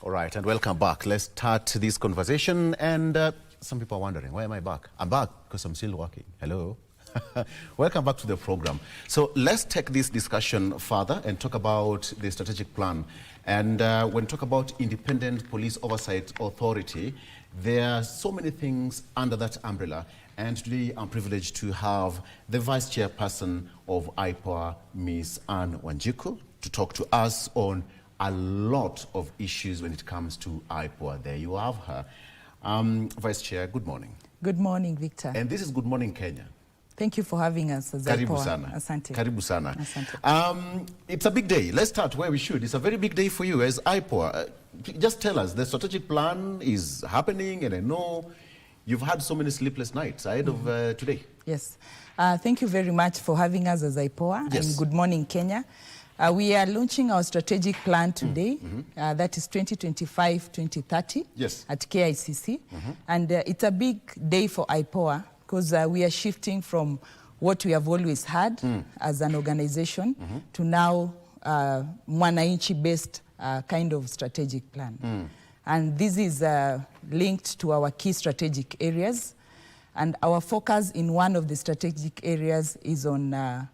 All right, and welcome back. Let's start this conversation. And some people are wondering, why am I back? I'm back because I'm still working. Hello. Welcome back to the program. So let's take this discussion further and talk about the strategic plan. And when we talk about Independent Police Oversight Authority, there are so many things under that umbrella. And today I'm privileged to have the Vice Chairperson of IPOA, Ms. Anne Wanjiku, to talk to us on a lot of issues when it comes to IPOA. There you have her. Vice Chair, good morning. Good morning, Victor. And this is Good Morning Kenya. Thank you for having us as Karibu IPOA. sana. Asante. Karibu sana. Asante. It's a big day. Let's start where we should. It's a very big day for you as IPOA. Just tell us, the strategic plan is happening, and I know you've had so many sleepless nights ahead of today. Yes. Thank you very much for having us as IPOA. Yes. And Good Morning Kenya. We are launching our strategic plan today. That is 2025-2030 Yes. at KICC. And it's a big day for IPOA because we are shifting from what we have always had as an organization to now mwananchi-based kind of strategic plan. And this is linked to our key strategic areas. And our focus in one of the strategic areas is on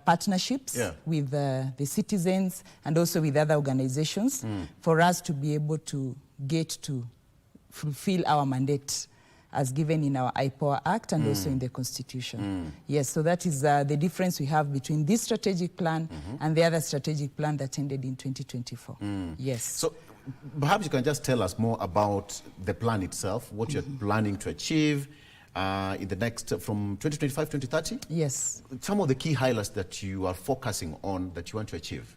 partnerships with the citizens and also with other organizations for us to be able to get to fulfill our mandate as given in our IPOA Act and also in the Constitution. Yes, so that is the difference we have between this strategic plan and the other strategic plan that ended in 2024. Yes. So perhaps you can just tell us more about the plan itself, what you're planning to achieve in the next, from 2025-2030? Yes. Some of the key highlights that you are focusing on that you want to achieve.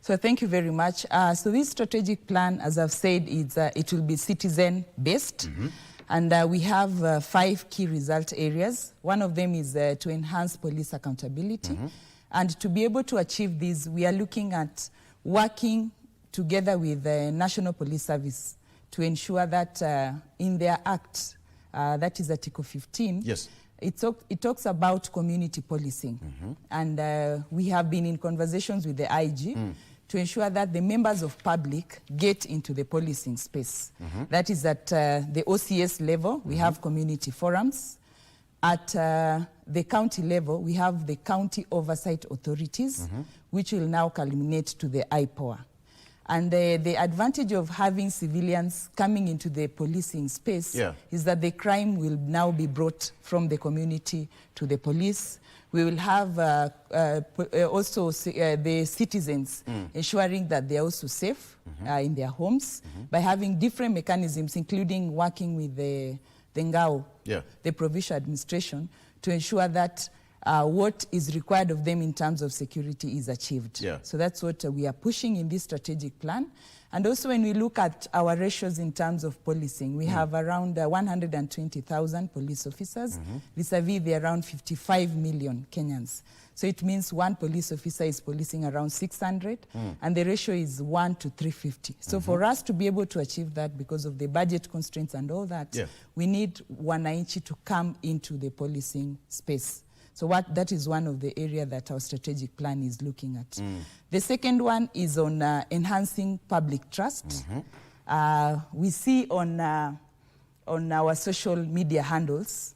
So thank you very much. So this strategic plan, as I've said, it will be citizen-based. And we have 5 key result areas. One of them is to enhance police accountability. And to be able to achieve this, we are looking at working together with the National Police Service to ensure that in their act, that is Article 15, yes, it talks about community policing. And we have been in conversations with the IG to ensure that the members of public get into the policing space. That is at the OCS level, we have community forums. At the county level, we have the county oversight authorities, which will now culminate to the IPOA. And the advantage of having civilians coming into the policing space is that the crime will now be brought from the community to the police. We will have also the citizens ensuring that they are also safe in their homes by having different mechanisms, including working with the Ngao, the provincial administration, to ensure that what is required of them in terms of security is achieved. So that's what we are pushing in this strategic plan. And also when we look at our ratios in terms of policing, we have around 120,000 police officers, vis-a-vis the around 55 million Kenyans. So it means one police officer is policing around 600, and the ratio is 1 to 350. So for us to be able to achieve that, because of the budget constraints and all that, we need wananchi to come into the policing space. So that is one of the areas that our strategic plan is looking at. The second one is on enhancing public trust. We see on our social media handles,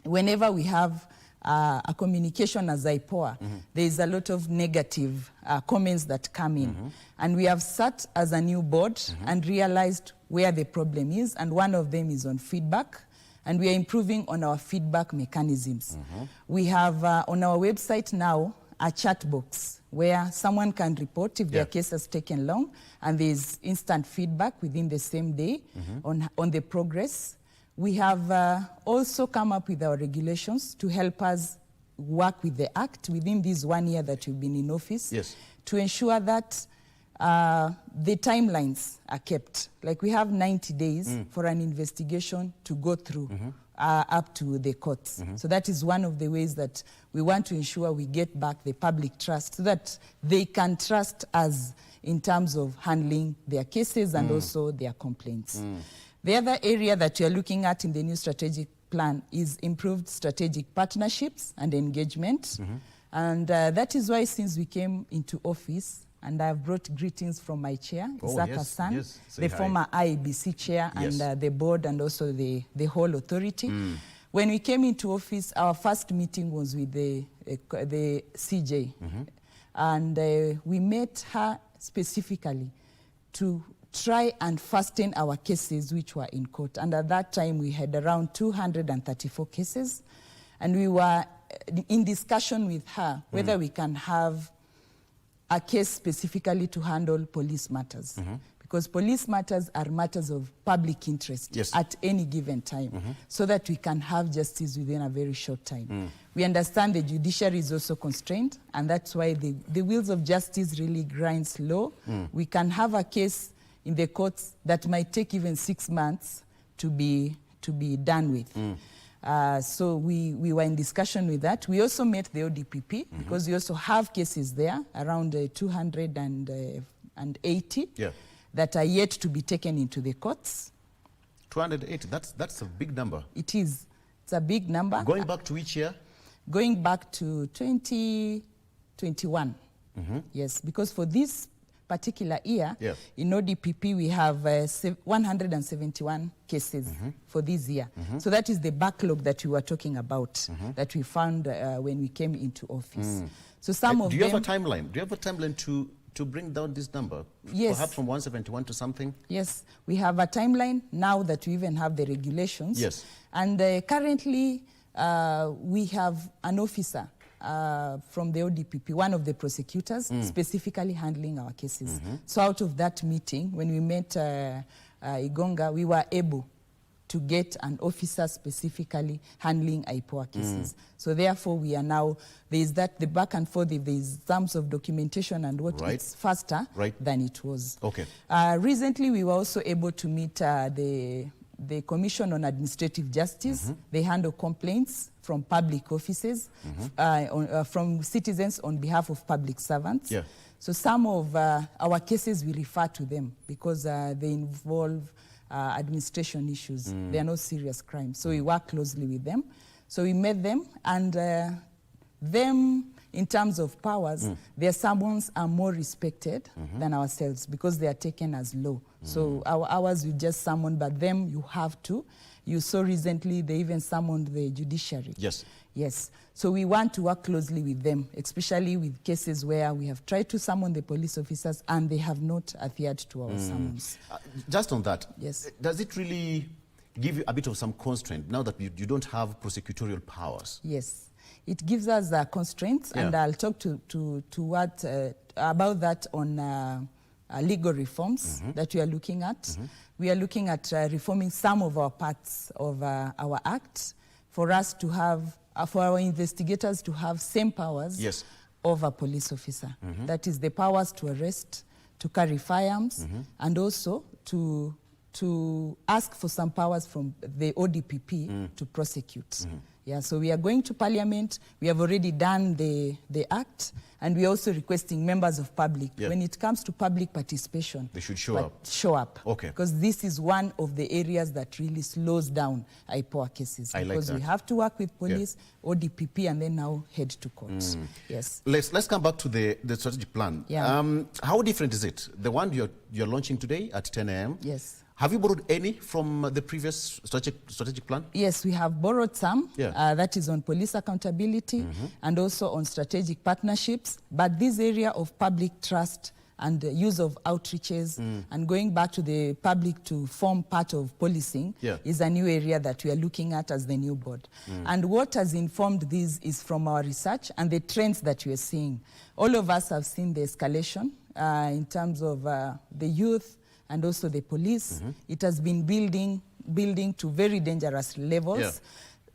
whenever we have a communication as IPOA, there is a lot of negative comments that come in. And we have sat as a new board and realized where the problem is, and one of them is on feedback. And we are improving on our feedback mechanisms. We have on our website now a chat box where someone can report if their case has taken long, and there's instant feedback within the same day on the progress. We have also come up with our regulations to help us work with the Act within this 1 year that we've been in office to ensure that the timelines are kept. Like we have 90 days for an investigation to go through up to the courts. So that is one of the ways that we want to ensure we get back the public trust so that they can trust us in terms of handling their cases and also their complaints. The other area that we are looking at in the new strategic plan is improved strategic partnerships and engagement. And that is why since we came into office, And I've brought greetings from my chair, Oh, Isaac yes, Hassan, yes. Say the hi. former IBC chair, Yes. and the board, and also the whole authority. When we came into office, our first meeting was with the CJ. And we met her specifically to try and fasten our cases which were in court. And at that time, we had around 234 cases. And we were in discussion with her whether we can have a case specifically to handle police matters. Because police matters are matters of public interest at any given time, so that we can have justice within a very short time. We understand the judiciary is also constrained, and that's why the wheels of justice really grind slow. We can have a case in the courts that might take even 6 months to be done with. So we were in discussion with that. We also met the ODPP, because we also have cases there, around 280 that are yet to be taken into the courts. 280, that's a big number. It is. It's a big number. Going back to which year? Going back to 2021. Yes, because for this particular year, in ODPP, we have 171 cases for this year. So that is the backlog that we were talking about, that we found when we came into office. So some of them... Do you have a timeline? Do you have a timeline to bring down this number? Yes. Perhaps from 171 to something? Yes, we have a timeline now that we even have the regulations. Yes. And currently, we have an officer from the ODPP, one of the prosecutors, specifically handling our cases. So out of that meeting, when we met Igonga, we were able to get an officer specifically handling IPOA cases. So therefore, we are now, there is that, the back and forth, if there is terms of documentation and what, it's faster than it was. Okay. Recently, we were also able to meet the Commission on Administrative Justice. They handle complaints from public offices, from citizens on behalf of public servants. So some of our cases, we refer to them because they involve administration issues. They are not serious crimes. So we work closely with them. So we met them, and them, in terms of powers, their summons are more respected than ourselves because they are taken as law. So our hours we just summon, but them you have to. You saw recently they even summoned the judiciary. Yes. Yes. So we want to work closely with them, especially with cases where we have tried to summon the police officers and they have not adhered to our summons. Just on that, yes. Does it really give you a bit of some constraint now that you don't have prosecutorial powers? Yes. It gives us constraints, and I'll talk about that on legal reforms that we are looking at. We are looking at reforming some of our parts of our act for us to have, for our investigators to have same powers of a police officer. That is the powers to arrest, to carry firearms, and also to ask for some powers from the ODPP to prosecute. Yeah, so we are going to Parliament. We have already done the act, and we are also requesting members of public. When it comes to public participation, they should show up. Show up. Okay. Because this is one of the areas that really slows down IPOA cases. Because we have to work with police, ODPP, and then now head to court. Yes. Let's come back to the strategic plan. How different is it? The one you're launching today at 10 a.m.? Yes. Have you borrowed any from the previous strategic plan? Yes, we have borrowed some. That is on police accountability and also on strategic partnerships. But this area of public trust and the use of outreaches and going back to the public to form part of policing is a new area that we are looking at as the new board. And what has informed this is from our research and the trends that we are seeing. All of us have seen the escalation in terms of the youth and also the police. It has been building to very dangerous levels,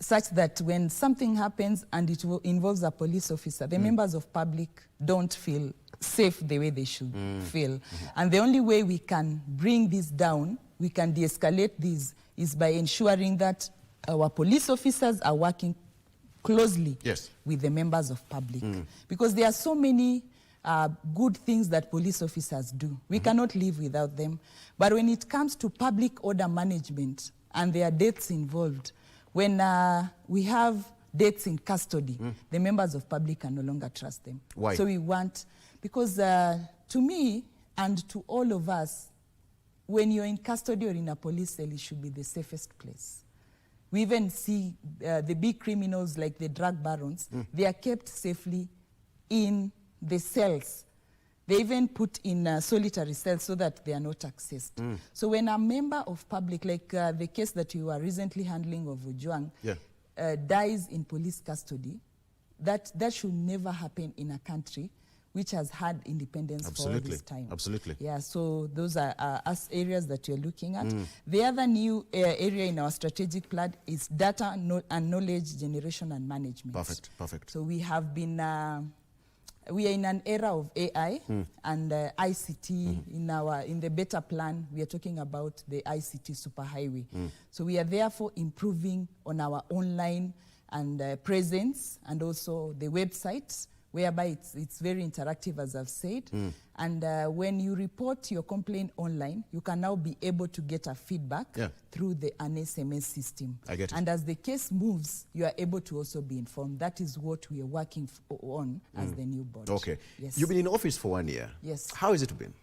such that when something happens and it involves a police officer, the members of public don't feel safe the way they should feel. And the only way we can bring this down, we can de-escalate this, is by ensuring that our police officers are working closely with the members of public. Because there are so many good things that police officers do. We cannot live without them. But when it comes to public order management and there are deaths involved, when we have deaths in custody, the members of public can no longer trust them. Why? So we want, because To me and to all of us, when you're in custody or in a police cell, it should be the safest place. We even see the big criminals like the drug barons, they are kept safely in the cells. They even put in solitary cells so that they are not accessed. So when a member of public, like the case that you are recently handling of Ojwang, dies in police custody, that should never happen in a country which has had independence for all this time. Absolutely. Yeah, so those are us areas that you're looking at. The other new area in our strategic plan is data and knowledge generation and management. Perfect, perfect. So we have been, we are in an era of AI and ICT. In the beta plan, we are talking about the ICT superhighway. So we are therefore improving on our online and presence and also the websites, whereby it's very interactive, as I've said. And when you report your complaint online, you can now be able to get a feedback through an SMS system. I get it. And as the case moves, you are able to also be informed. That is what we are working on as the new board. Okay. Yes. You've been in office for 1 year. Yes. How has it been?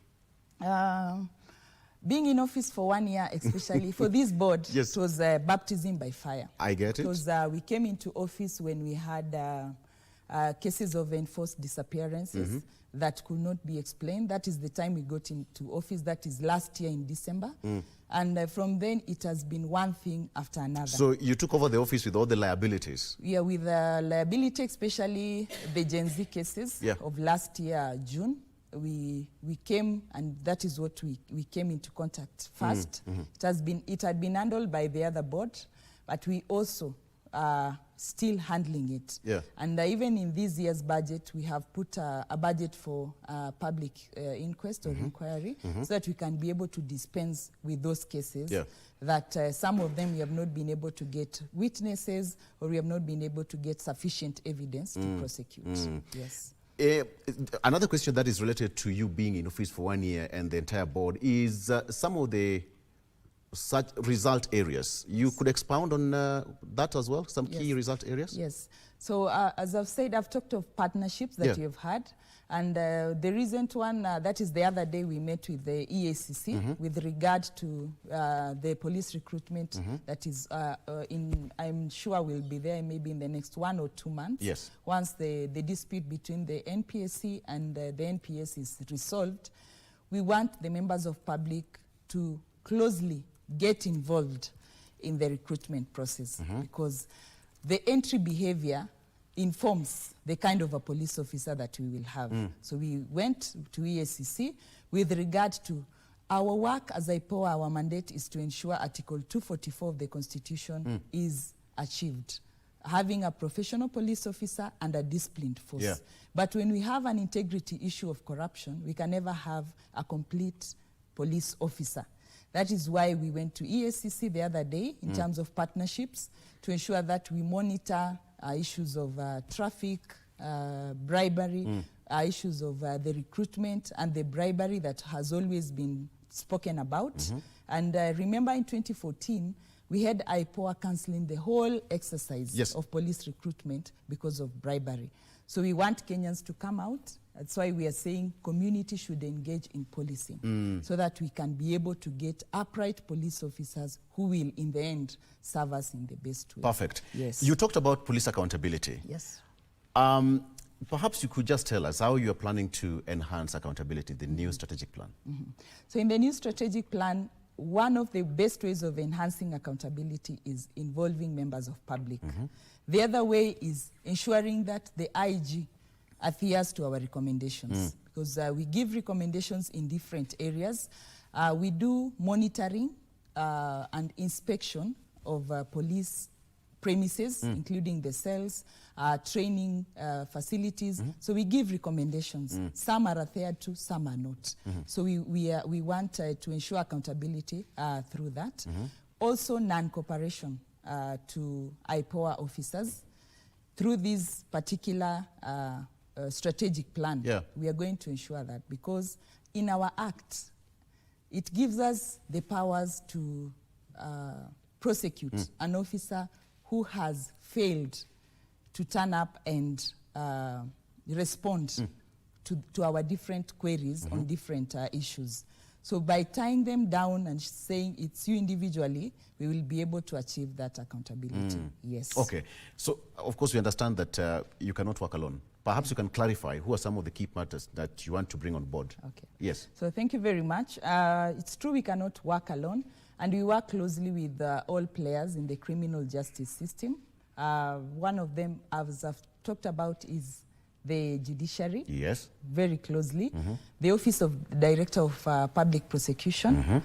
Being in office for 1 year, especially for this board, Yes. it was baptism by fire. I get it. Because we came into office when we had cases of enforced disappearances that could not be explained. That is the time we got into office. That is last year in December. And from then, it has been one thing after another. So you took over the office with all the liabilities? Yeah, with liability, especially the Gen Z cases of last year, June. We came, and that is what we came into contact first. It had been handled by the other board, but we also still handling it. And even in this year's budget, we have put a budget for public inquest or inquiry so that we can be able to dispense with those cases that some of them we have not been able to get witnesses or we have not been able to get sufficient evidence to prosecute. Yes. Another question that is related to you being in office for 1 year and the entire board is some of the such result areas. You could expound on that as well, some key result areas? Yes. So as I've said, I've talked of partnerships that you've had. And the recent one, that is the other day we met with the EACC with regard to the police recruitment that is I'm sure will be there maybe in the next 1 or 2 months. Yes. Once the dispute between the NPSC and the NPS is resolved, we want the members of public to closely get involved in the recruitment process because the entry behavior informs the kind of a police officer that we will have. So we went to EACC with regard to our work as IPOA. Our mandate is to ensure Article 244 of the Constitution is achieved, having a professional police officer and a disciplined force. But when we have an integrity issue of corruption, we can never have a complete police officer. That is why we went to EACC the other day in terms of partnerships to ensure that we monitor issues of traffic, bribery, issues of the recruitment and the bribery that has always been spoken about. And remember in 2014, we had IPOA cancelling the whole exercise of police recruitment because of bribery. So we want Kenyans to come out. That's why we are saying community should engage in policing so that we can be able to get upright police officers who will, in the end, serve us in the best way. Perfect. Yes. You talked about police accountability. Yes. Perhaps you could just tell us how you are planning to enhance accountability, the new strategic plan. So in the new strategic plan, one of the best ways of enhancing accountability is involving members of public. The other way is ensuring that the IG adheres to our recommendations because we give recommendations in different areas. We do monitoring and inspection of police premises, including the cells, training facilities. So we give recommendations. Some are adhered to, some are not. So we want to ensure accountability through that. Also non-cooperation to IPOA officers. Through this particular strategic plan, we are going to ensure that because in our act, it gives us the powers to prosecute an officer who has failed to turn up and respond to our different queries on different issues. So by tying them down and saying it's you individually, we will be able to achieve that accountability. Yes. Okay. So, of course, we understand that you cannot work alone. Perhaps you can clarify who are some of the key matters that you want to bring on board. Okay. Yes. So thank you very much. It's true we cannot work alone, and we work closely with all players in the criminal justice system. One of them, as I've talked about, is the judiciary. Yes. Very closely. The Office of Director of Public Prosecution.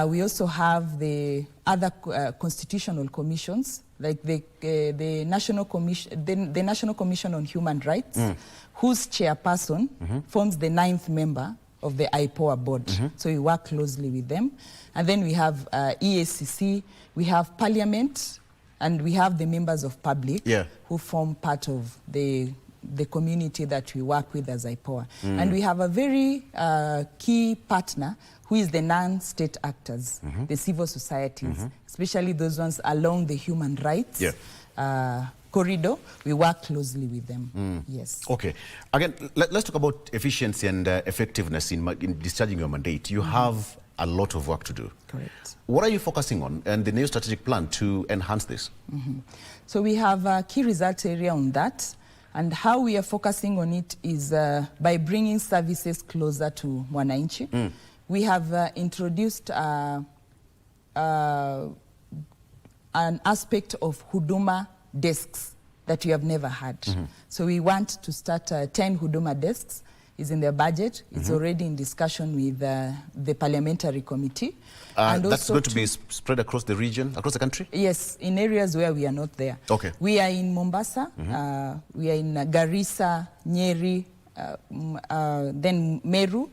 We also have the other constitutional commissions, like the National Commission, the National Commission on Human Rights, whose chairperson forms the 9th member of the IPOA board. So we work closely with them. And then we have EACC, we have Parliament, and we have the members of public who form part of the community that we work with as IPOA. And we have a very key partner who is the non-state actors, the civil societies, especially those ones along the human rights corridor. We work closely with them. Yes. Okay. Again, let's talk about efficiency and effectiveness in discharging your mandate. You have a lot of work to do. Correct. What are you focusing on and the new strategic plan to enhance this? So we have a key result area on that. And how we are focusing on it is by bringing services closer to Mwananchi. We have introduced an aspect of Huduma desks that we have never had. So we want to start 10 Huduma desks. It's in the budget. It's already in discussion with the parliamentary committee. And that's going to be spread across the region, across the country? Yes, in areas where we are not there. Okay. We are in Mombasa, we are in Garissa, Nyeri, then Meru,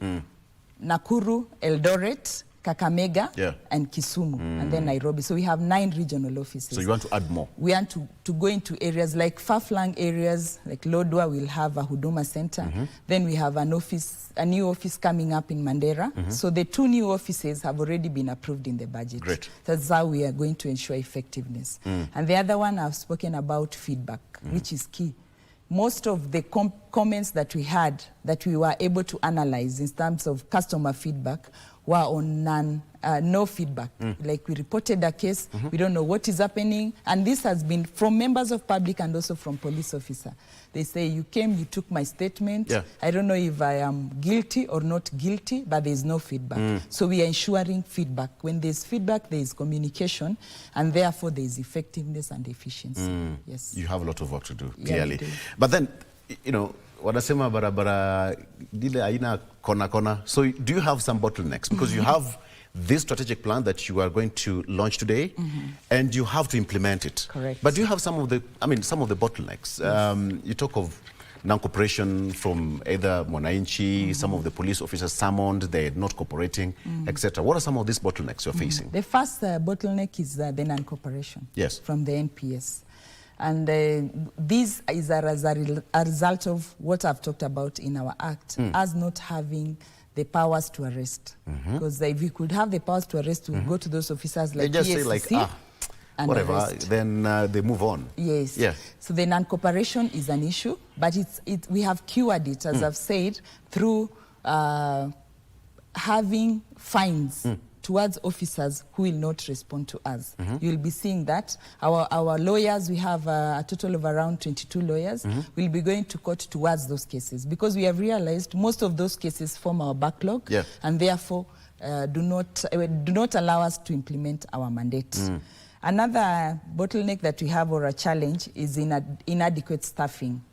Nakuru, Eldoret, Kakamega, and Kisumu, and then Nairobi. So we have 9 regional offices. So you want to add more? We want to go into areas like far-flung areas, like Lodwar will have a Huduma Center. Then we have an office, a new office coming up in Mandera. So the 2 new offices have already been approved in the budget. Great. That's how we are going to ensure effectiveness. And the other one I've spoken about feedback, which is key. Most of the comments that we had, that we were able to analyze in terms of customer feedback, were on no feedback. Like we reported a case, we don't know what is happening, and this has been from members of public and also from police officer. They say, you came, you took my statement, I don't know if I am guilty or not guilty, but there is no feedback. So we are ensuring feedback. When there is feedback, there is communication, and therefore there is effectiveness and efficiency. Yes. You have a lot of work to do, clearly. Yeah, we do. But then, you know, wanasema barabara dile aina kona. So do you have some bottlenecks? Because you have this strategic plan that you are going to launch today, and you have to implement it. Correct. But do you have some of the, some of the bottlenecks? You talk of non-cooperation from either Mwananchi, some of the police officers summoned, they're not cooperating, etc. What are some of these bottlenecks you're facing? The first bottleneck is the non-cooperation from the NPS. And this is a result of what I've talked about in our act, us not having the powers to arrest. Because if we could have the powers to arrest, we would go to those officers like they just EACC, say like, and whatever, arrest. then they move on. Yes. Yeah. So the non-cooperation is an issue, but we have cured it, as I've said, through having fines towards officers who will not respond to us. You'll be seeing that. Our lawyers, we have a total of around 22 lawyers, will be going to court towards those cases, because we have realized most of those cases form our backlog, and therefore do not allow us to implement our mandate. Another bottleneck that we have, or a challenge, is inadequate staffing.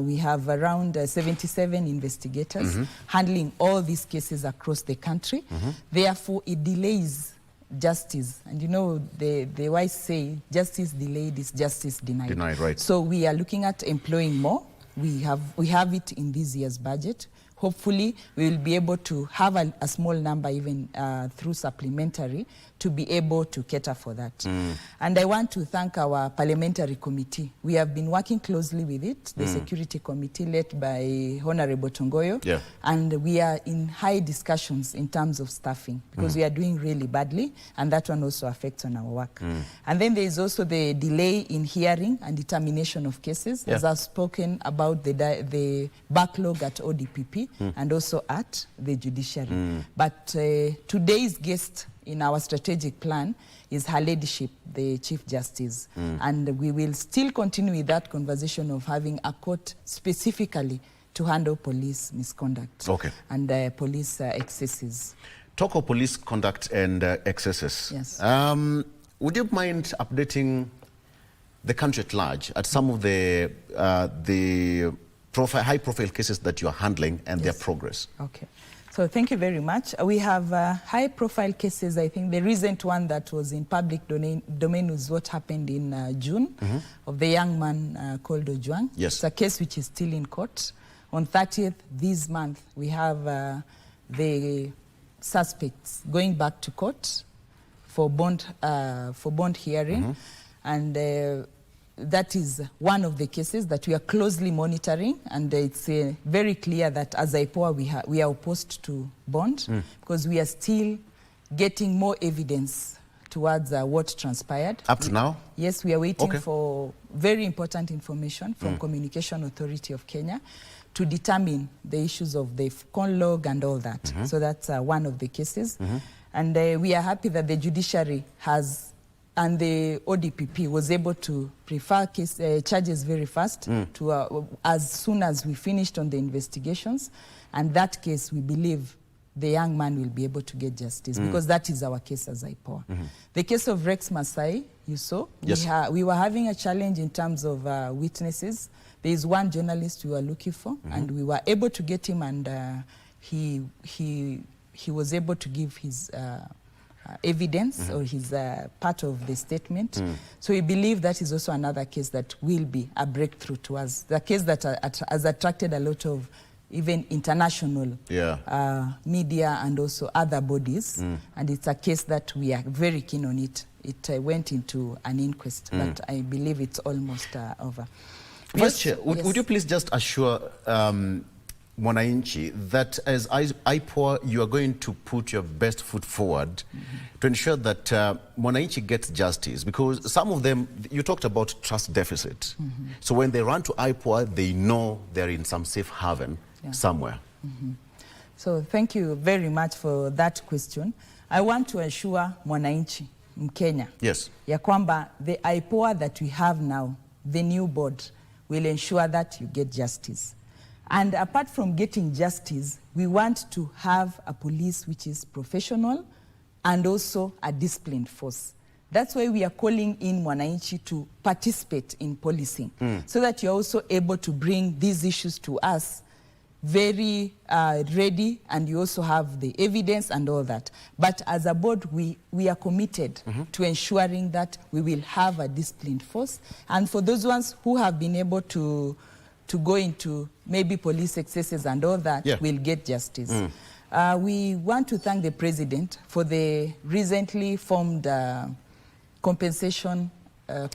We have around 77 investigators handling all these cases across the country. Therefore, it delays justice. And you know, the wise say, justice delayed is justice denied. Denied, right. So we are looking at employing more. We have it in this year's budget. hopefully we will be able to have a small number even through supplementary to be able to cater for that. And I want to thank our parliamentary committee. We have been working closely with it, the security committee led by Honorable Tongoyo, and we are in high discussions in terms of staffing because we are doing really badly, and that one also affects on our work. And then there is also the delay in hearing and determination of cases, as I've spoken about the backlog at ODPP and also at the judiciary. But today's guest in our strategic plan is Her Ladyship, the Chief Justice. And we will still continue with that conversation of having a court specifically to handle police misconduct and police excesses. Talk of police conduct and excesses. Yes. Would you mind updating the country at large at some of the high-profile cases that you are handling and their progress? Okay. So thank you very much. We have high-profile cases. I think the recent one that was in public domain was what happened in June of the young man called Ojwang. Yes. It's a case which is still in court. On 30th this month, we have the suspects going back to court for bond hearing, and that is one of the cases that we are closely monitoring, and it's very clear that as IPOA we are opposed to bond because we are still getting more evidence towards what transpired. Up to now? Yes, we are waiting for very important information from Communication Authority of Kenya to determine the issues of the con log and all that. So that's one of the cases. And we are happy that the judiciary has and the ODPP was able to prefer charges very fast to as soon as we finished on the investigations. And that case, we believe the young man will be able to get justice because that is our case as IPOA. The case of Rex Masai, you saw, we were having a challenge in terms of witnesses. There is one journalist we were looking for, and we were able to get him, and he was able to give his evidence or his part of the statement. So we believe that is also another case that will be a breakthrough to us. The case that has attracted a lot of even international media and also other bodies. And it's a case that we are very keen on it. It went into an inquest, but I believe it's almost over. Vice Chair, would you please just assure Mwananchi that as IPOA, you are going to put your best foot forward to ensure that Mwananchi gets justice? Because some of them, you talked about trust deficit. So when they run to IPOA, they know they're in some safe haven somewhere. So thank you very much for that question. I want to assure Mwananchi, Mkenya, ya kwamba the IPOA that we have now, the new board, will ensure that you get justice. And apart from getting justice, we want to have a police which is professional and also a disciplined force. That's why we are calling in Mwananchi to participate in policing, so that you're also able to bring these issues to us very ready, and you also have the evidence and all that. But as a board, we are committed to ensuring that we will have a disciplined force. And for those ones who have been able to go into maybe police excesses and all that, will get justice. We want to thank the President for the recently formed compensation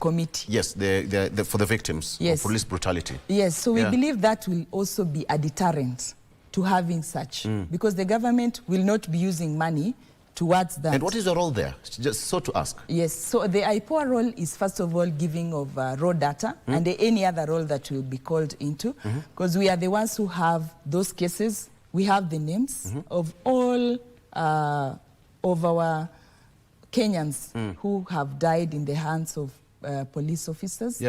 committee. Yes, for the victims of police brutality. Yes, so we believe that will also be a deterrent to having such, because the government will not be using money towards that. And what is the role there? Just so to ask. Yes, so the IPOA role is first of all giving of raw data and any other role that will be called into, because we are the ones who have those cases. We have the names of all of our Kenyans who have died in the hands of police officers.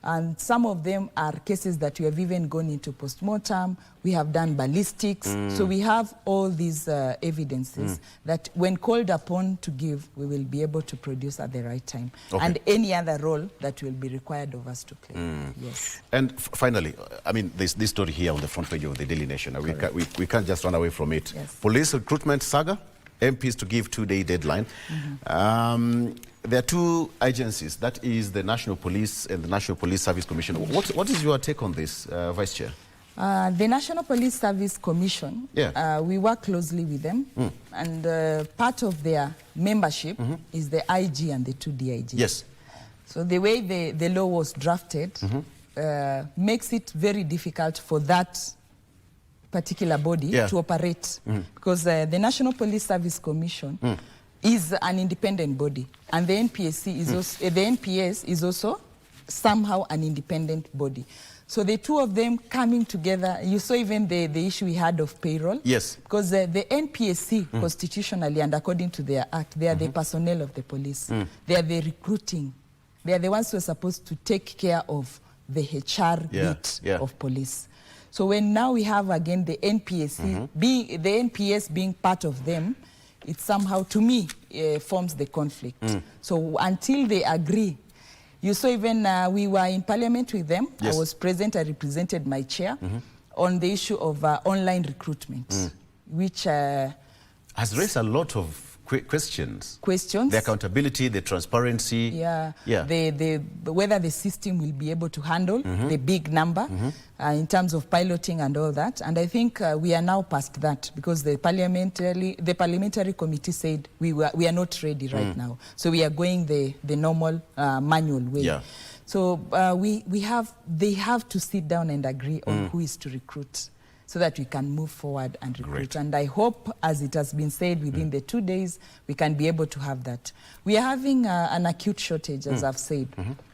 And some of them are cases that we have even gone into post-mortem. We have done ballistics. So we have all these evidences that when called upon to give, we will be able to produce at the right time. And any other role that will be required of us to play. Yes. And finally, I mean, there's this story here on the front page of the Daily Nation. We can't just run away from it. Police recruitment saga, MPs to give 2-day deadline. There are two agencies, that is the National Police and the National Police Service Commission. What is your take on this, Vice Chair? The National Police Service Commission, Yeah. we work closely with them, and part of their membership is the IG and the 2 DIGs. Yes. So the way the law was drafted makes it very difficult for that particular body to operate, because the National Police Service Commission is an independent body, and the NPSC is also, the NPS is also somehow an independent body. So the two of them coming together, you saw even the issue we had of payroll. Yes. Because the NPSC constitutionally and according to their act, they are the personnel of the police. They are the recruiting. They are the ones who are supposed to take care of the HR bit of police. So when now we have again the NPSC, being, the NPS being part of them, it somehow, to me, forms the conflict. So until they agree, you saw even we were in parliament with them. Yes. I was present, I represented my chair on the issue of online recruitment, which has raised a lot of questions. The accountability, the transparency. Whether the system will be able to handle the big number in terms of piloting and all that. And I think we are now past that, because the parliamentary committee said we are not ready right now. So we are going the normal manual way. Yeah. So they have to sit down and agree on who is to recruit, so that we can move forward and recruit. Great. And I hope, as it has been said, within the 2 days, we can be able to have that. We are having an acute shortage, as I've said.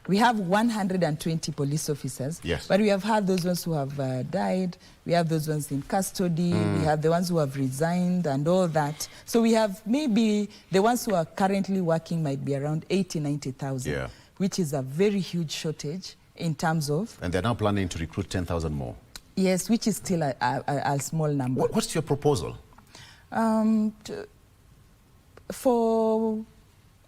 We have 120 police officers, but we have had those ones who have died, we have those ones in custody, we have the ones who have resigned and all that. So we have maybe the ones who are currently working might be around 90,000, which is a very huge shortage in terms of... And they're now planning to recruit 10,000 more. Yes, which is still a small number. What's your proposal? For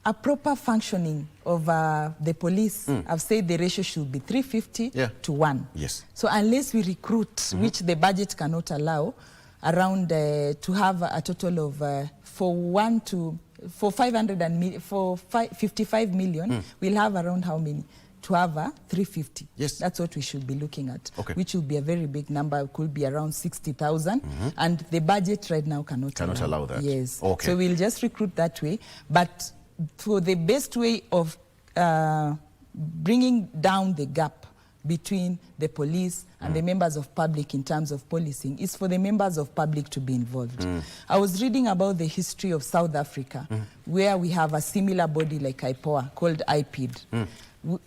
a proper functioning of the police, I've said the ratio should be 350 to 1. Yes. So unless we recruit, which the budget cannot allow, around to have a total of for 55 million, we'll have around how many? To have 350. Yes. That's what we should be looking at, which will be a very big number. It could be around 60,000, and the budget right now cannot allow that. Yes. Okay. So we'll just recruit that way. But for the best way of bringing down the gap between the police and the members of public in terms of policing is for the members of public to be involved. I was reading about the history of South Africa, where we have a similar body like IPOA called IPID.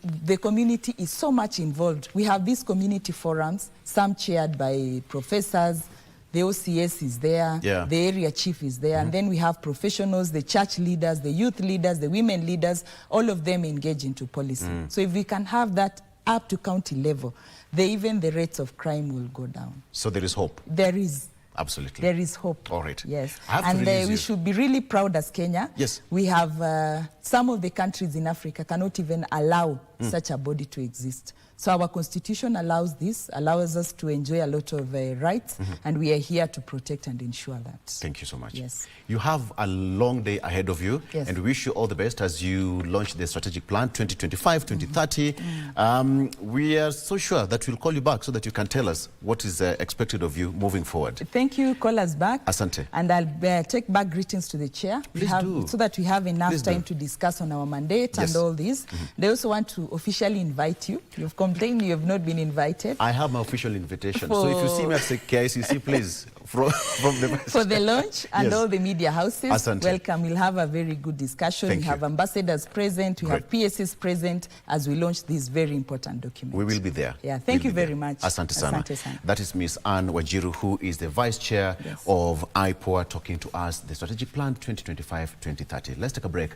The community is so much involved. We have these community forums, some chaired by professors, the OCS is there, the area chief is there, and then we have professionals, the church leaders, the youth leaders, the women leaders, all of them engage into policy. So if we can have that up to county level, even the rates of crime will go down. So there is hope? There is. Absolutely. There is hope. All right. Yes. And we should be really proud as Kenya. Yes. We have some of the countries in Africa cannot even allow such a body to exist. So our constitution allows this, allows us to enjoy a lot of rights, and we are here to protect and ensure that. Thank you so much. Yes. You have a long day ahead of you, yes, and we wish you all the best as you launch the strategic plan 2025-2030. We are so sure that we'll call you back so that you can tell us what is expected of you moving forward. Thank you. Call us back. Asante. And I'll take back greetings to the chair. Please do. So that we have enough time to discuss on our mandate and all this. They also want to officially invite you. You've complained you have not been invited. I have my official invitation. So if you see me at the KICC, please, from the... For the launch and all the media houses, Asante. Welcome. We'll have a very good discussion. We have ambassadors present. We have PSs present as we launch this very important document. We will be there. Yeah, thank you very much. Asante sana. Asante sana. That is Ms. Anne Wajiru, who is the Vice Chair of IPOA, talking to us the strategic plan 2025-2030. Let's take a break.